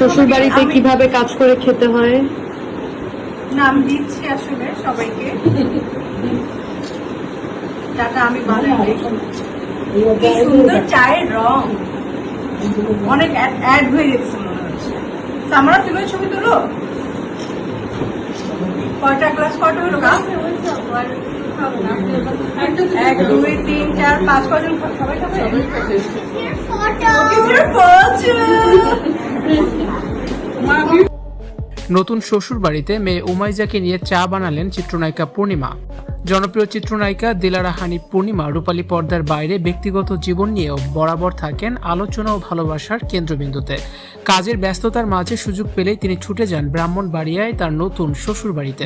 শ্বশুর বাড়িতে কিভাবে কাজ করে খেতে হয়? নাম দিচ্ছি আসলে সবাইকে। চাটা আমি বানাই। কি সুন্দর চায়ের রং, অনেক অ্যাড হয়ে গেছে মনে হচ্ছে। আমরা তুমি ছবি তুলো। কয়টা ক্লাস কয়টা হলো? 1 2 3 4 5 কয়জন সবাই খাবে? নতুন শ্বশুর বাড়িতে মেয়ে উমাইজাকে নিয়ে চা বানালেন চিত্রনায়িকা পূর্ণিমা। জনপ্রিয় চিত্রনায়িকা দিলারা হানিফ পূর্ণিমা রূপালী পর্দার বাইরে ব্যক্তিগত জীবন নিয়েও বরাবর থাকেন আলোচনা ও ভালোবাসার কেন্দ্রবিন্দুতে। কাজের ব্যস্ততার মাঝে সুযোগ পেলেই তিনি ছুটে যান ব্রাহ্মণবাড়িয়ায় তার নতুন শ্বশুর বাড়িতে।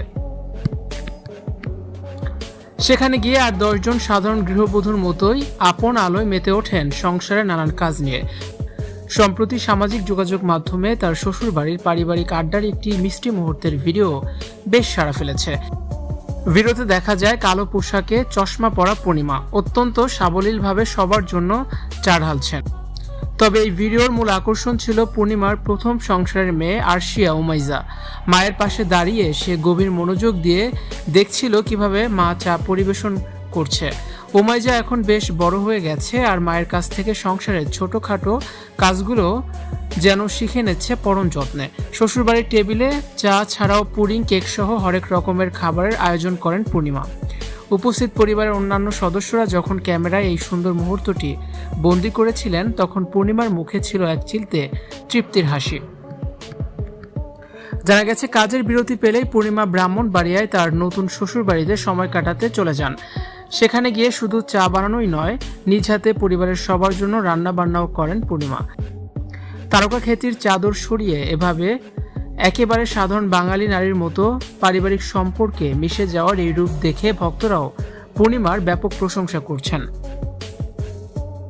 সেখানে গিয়ে আর 10 জন সাধারণ গৃহবধূর মতোই আপন আলোয় মেতে ওঠেন সংসারের নানান কাজ নিয়ে। সম্প্রতি সামাজিক যোগাযোগ মাধ্যমে তার শ্বশুর বাড়ির পারিবারিক আড্ডার একটি মিষ্টি মুহূর্তের ভিডিও বেশ সাড়া ফেলেছে। ভিডিওতে দেখা যায় কালো পোশাকে চশমা পরা পূর্ণিমা অত্যন্ত সাবলীলভাবে সবার জন্য চা ঢালছেন। তবে এই ভিডিওর মূল আকর্ষণ ছিল পূর্ণিমার প্রথম সংসারের মেয়ে আরশিয়া উমাইজা। মায়ের পাশে দাঁড়িয়ে সে গভীর মনোযোগ দিয়ে দেখছিল কিভাবে মা চা পরিবেশন করছে। উমাইজা এখন বেশ বড় হয়ে গেছে আর মায়ের কাছ থেকে সংসারের ছোটখাটো কাজগুলো যেন শিখে নিচ্ছে পরম যত্নে। শ্বশুরবাড়ির টেবিলে চা ছাড়াও পুডিং, কেক সহ হরেক রকমের খাবারের আয়োজন করেন পূর্ণিমা। উপস্থিত পরিবারের অন্যান্য সদস্যরা যখন ক্যামেরায় এই সুন্দর মুহূর্তটি বন্দী করেছিলেন তখন পূর্ণিমার মুখে ছিল এক চিলতে তৃপ্তির হাসি। জানা গেছে কাজের বিরতি পেলেই পূর্ণিমা ব্রাহ্মণবাড়িয়ায় তার নতুন শ্বশুর বাড়িতে সময় কাটাতে চলে যান। সেখানে গিয়ে শুধু চা বানানোই নয়, নিজ হাতে পরিবারের সবার জন্য রান্না বান্নাও করেন পূর্ণিমা। তারকা খ্যাতির চাদর সরিয়ে এভাবে একেবারে সাধারণ বাঙালি নারীর মতো পারিবারিক সম্পর্কে মিশে যাওয়ার এই রূপ দেখে ভক্তরাও পূর্ণিমার ব্যাপক প্রশংসা করছেন।